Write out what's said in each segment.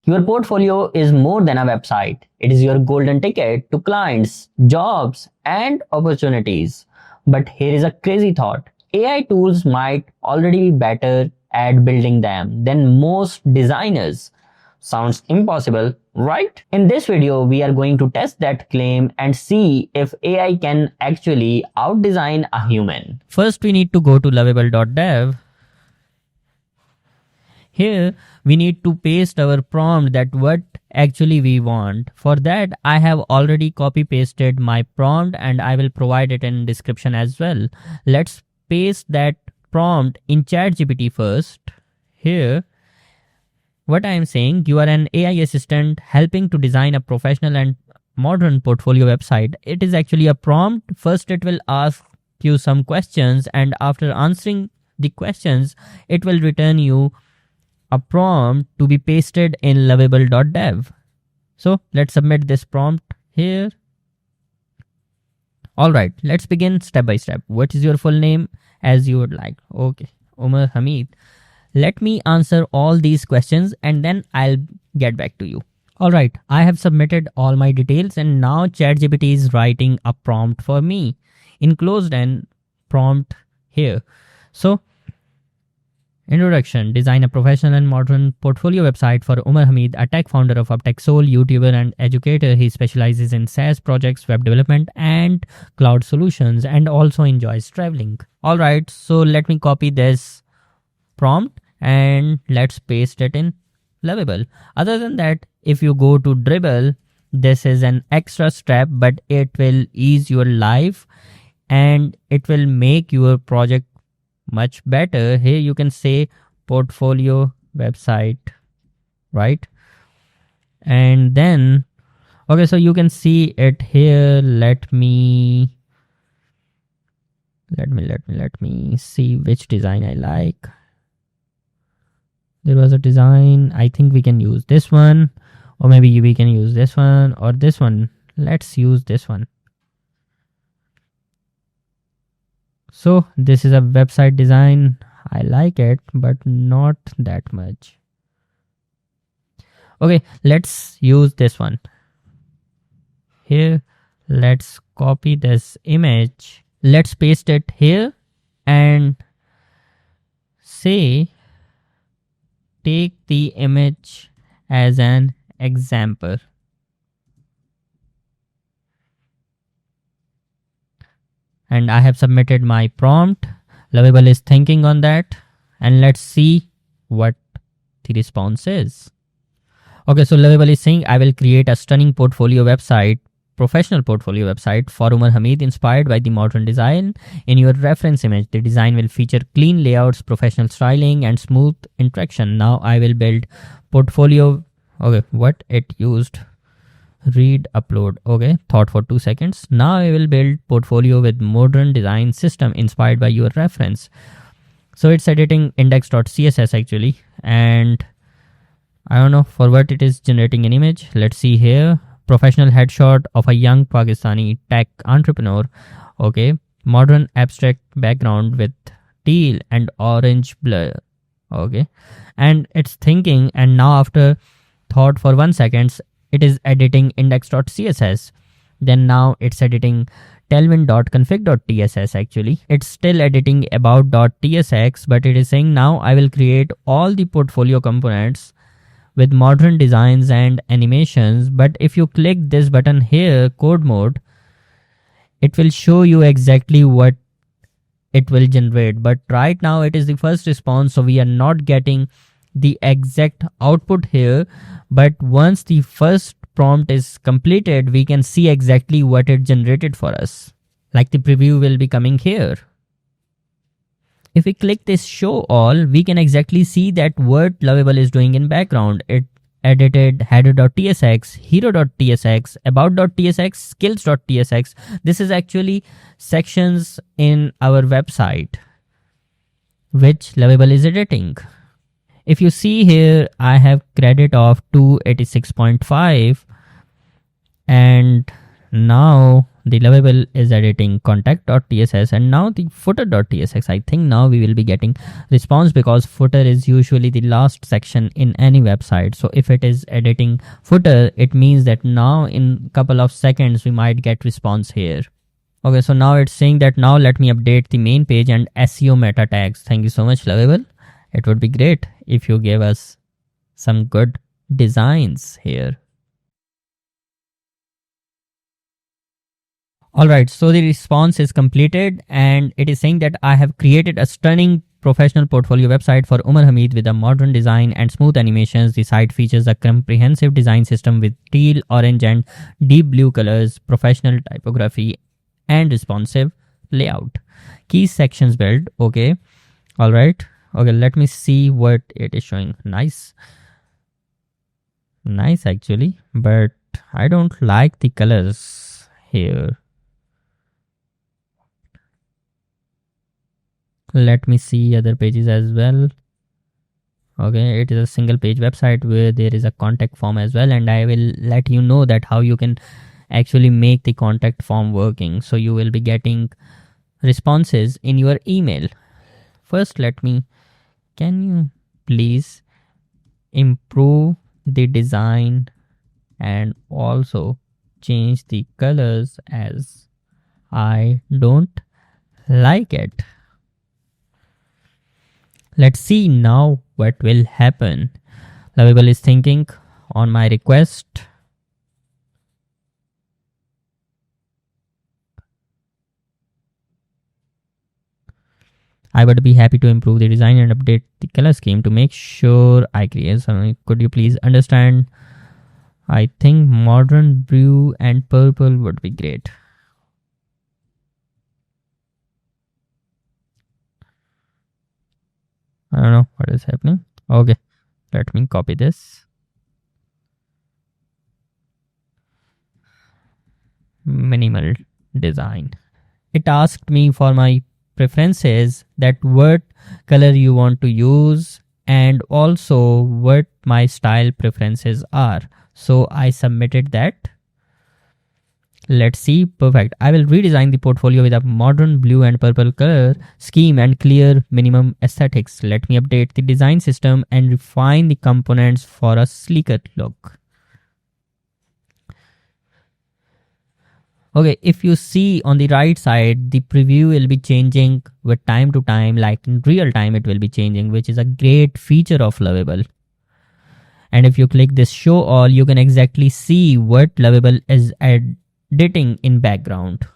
Your portfolio is more than a website. It is your golden ticket to clients, jobs, and opportunities. But here is a crazy thought. AI tools might already be better at building them than most designers. Sounds impossible, right? In this video, we are going to test that claim and see if AI can actually outdesign a human. First, we need to go to lovable.dev. Here, we need to paste our prompt that what actually we want. For that, I have already copy pasted my prompt and I will provide it in description as well. Let's paste that prompt in ChatGPT first. Here, what I am saying, you are an AI assistant helping to design a professional and modern portfolio website. It is actually a prompt. First, it will ask you some questions, and after answering the questions, it will return you a prompt to be pasted in lovable.dev. So let's submit this prompt here. Alright, let's begin step by step. What is your full name? As you would like. Okay, Umar Hameed. Let me answer all these questions and then I'll get back to you. Alright, I have submitted all my details and now ChatGPT is writing a prompt for me. Enclosed an prompt here. So, introduction, design a professional and modern portfolio website for Umar Hameed, a tech founder of Uptech Soul, YouTuber and educator. He specializes in SaaS projects, web development and cloud solutions and also enjoys traveling. Alright, so let me copy this prompt and let's paste it in Lovable. Other than that, if you go to Dribble, this is an extra step, but it will ease your life and it will make your project much better. Here you can say portfolio website, right? And then, okay, so you can see it here. Let me see which design I like. There was a design. I think we can use this one, or maybe we can use this one or this one. Let's use this one. So this is a website design. I like it, but not that much. Okay, let's use this one. Here, let's copy this image. Let's paste it here and say, take the image as an example. And I have submitted my prompt. Lovable is thinking on that. And let's see what the response is. Okay, so Lovable is saying, I will create a stunning portfolio website, professional portfolio website for Umar Hameed inspired by the modern design. In your reference image, the design will feature clean layouts, professional styling and smooth interaction. Now I will build portfolio. Okay, what it used? Read upload. Okay, thought for 2 seconds. Now I will build portfolio with modern design system inspired by your reference. So it's editing index.css actually, and I don't know for what it is generating an image. Let's see here. Professional headshot of a young Pakistani tech entrepreneur. Okay, modern abstract background with teal and orange blur. Okay, and it's thinking, and now after thought for 1 second, it is editing index.css. Then now it's editing tailwind.config.tss actually. It's still editing about.tsx, but it is saying now I will create all the portfolio components with modern designs and animations. But if you click this button here, code mode, it will show you exactly what it will generate. But right now it is the first response, so we are not getting the exact output here. But once the first prompt is completed, we can see exactly what it generated for us. Like the preview will be coming here. If we click this show all, we can exactly see that what Lovable is doing in background. It edited header.tsx, hero.tsx, about.tsx, skills.tsx. This is actually sections in our website which Lovable is editing. If you see here, I have credit of 286.5 and now the lovable is editing contact.tss, and now the footer.tss. I think now we will be getting response because footer is usually the last section in any website. So if it is editing footer, it means that now in couple of seconds we might get response here. Okay, so now it's saying that now let me update the main page and SEO meta tags. Thank you so much, lovable. It would be great if you gave us some good designs here. Alright, so the response is completed and it is saying that I have created a stunning professional portfolio website for Umar Hameed with a modern design and smooth animations. The site features a comprehensive design system with teal, orange and deep blue colors, professional typography and responsive layout. Key sections built. Okay. Alright. Okay, let me see what it is showing. Nice actually, but I don't like the colors here. Let me see other pages as well. Okay, it is a single page website where there is a contact form as well, and I will let you know that how you can actually make the contact form working. So you will be getting responses in your email. First, can you please improve the design and also change the colors as I don't like it. Let's see now what will happen. Lovable is thinking on my request. I would be happy to improve the design and update the color scheme to make sure I create something. Could you please understand? I think modern blue and purple would be great. I don't know what is happening. Okay, let me copy this. Minimal design. It asked me for my preferences, that what color you want to use and also what my style preferences are. So I submitted that. Let's see. Perfect. I will redesign the portfolio with a modern blue and purple color scheme and clear minimum aesthetics. Let me update the design system and refine the components for a sleeker look. Okay, if you see on the right side, the preview will be changing with time to time, like in real time it will be changing, which is a great feature of Lovable. And if you click this show all, you can exactly see what Lovable is editing in background.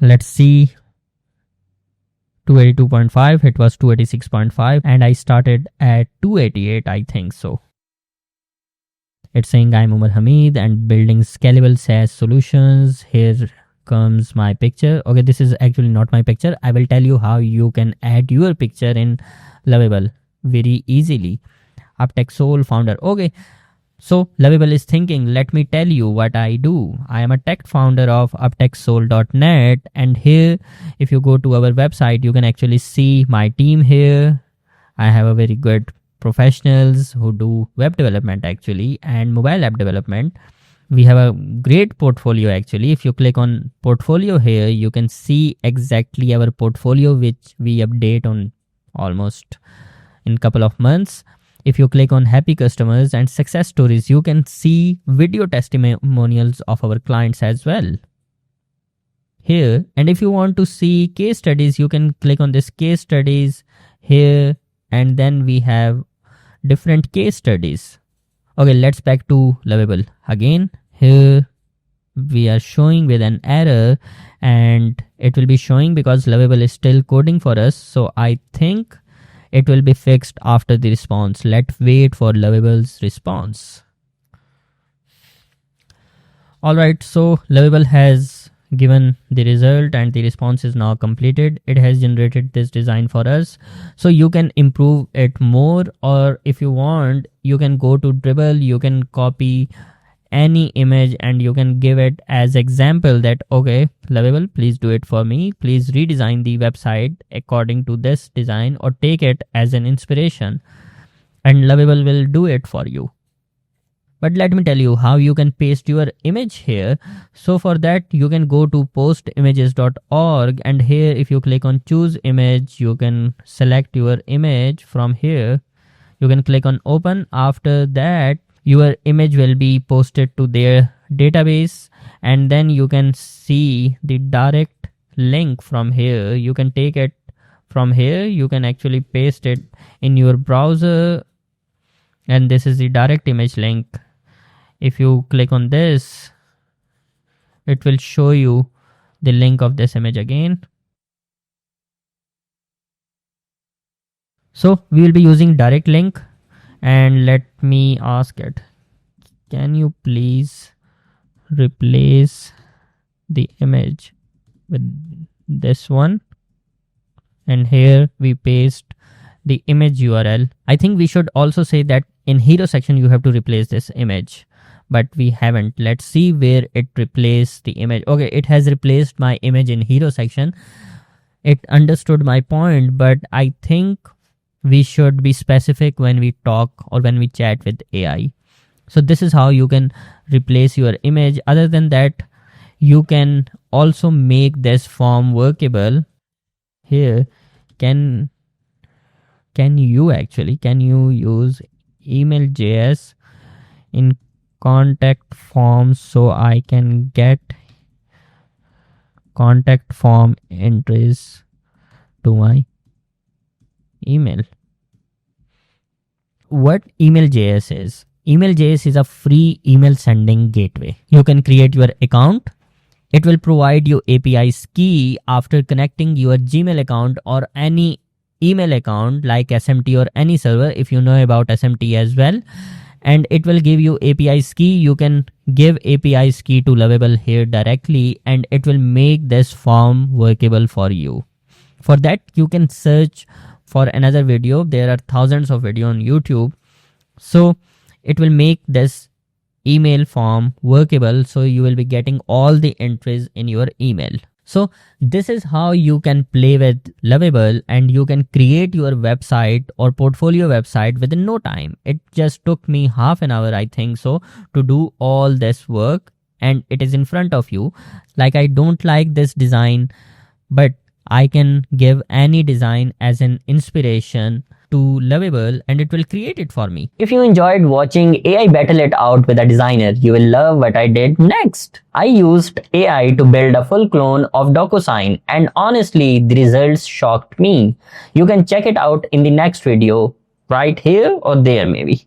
Let's see. 282.5, it was 286.5 and I started at 288, I think so. It's saying I'm Umar Hameed and building scalable SaaS solutions. Here comes my picture. Okay, this is actually not my picture. I will tell you how you can add your picture in Lovable very easily. Uptech Soul founder. Okay, so Lovable is thinking, let me tell you what I do. I am a tech founder of uptechsoul.net, and here if you go to our website, you can actually see my team here. I have a very good professionals who do web development actually and mobile app development. We have a great portfolio actually. If you click on portfolio here, you can see exactly our portfolio which we update on almost in couple of months. If you click on happy customers and success stories, you can see video testimonials of our clients as well here. And if you want to see case studies, you can click on this case studies here, and then we have different case studies. Okay, let's back to Lovable again. Here we are showing with an error, and it will be showing because Lovable is still coding for us. So I think it will be fixed after the response. Let's wait for Lovable's response. Alright, so Lovable has given the result and the response is now completed. It has generated this design for us. So you can improve it more, or if you want, you can go to Dribble, you can copy any image and you can give it as example that, okay, Lovable, please do it for me. Please redesign the website according to this design or take it as an inspiration, and Lovable will do it for you. But let me tell you how you can paste your image here. So for that, you can go to postimages.org, and here if you click on choose image, you can select your image from here. You can click on open. After that, your image will be posted to their database, and then you can see the direct link from here. You can take it from here. You can actually paste it in your browser, and this is the direct image link. If you click on this, it will show you the link of this image again. So we will be using direct link, and let me ask it, can you please replace the image with this one? And here we paste the image URL. I think we should also say that in hero section you have to replace this image, but we haven't. Let's see where it replaced the image. Okay, it has replaced my image in hero section. It understood my point, but I think we should be specific when we talk or when we chat with AI. So this is how you can replace your image. Other than that, you can also make this form workable. Here, can you use email.js in contact forms so I can get contact form entries to my email? What email.js is? Email.js is a free email sending gateway. You can create your account. It will provide you API's key after connecting your Gmail account or any email account like SMT or any server, if you know about SMT as well. And it will give you API's key. You can give API's key to Lovable here directly, and it will make this form workable for you. For that, you can search for another video. There are thousands of videos on YouTube. So it will make this email form workable, so you will be getting all the entries in your email. So this is how you can play with Lovable, and you can create your website or portfolio website within no time. It just took me half an hour, I think so, to do all this work, and it is in front of you. Like, I don't like this design, but I can give any design as an inspiration to Lovable, and it will create it for me. If you enjoyed watching AI battle it out with a designer, you will love what I did next. I used AI to build a full clone of DocuSign, and honestly, the results shocked me. You can check it out in the next video, right here or there maybe.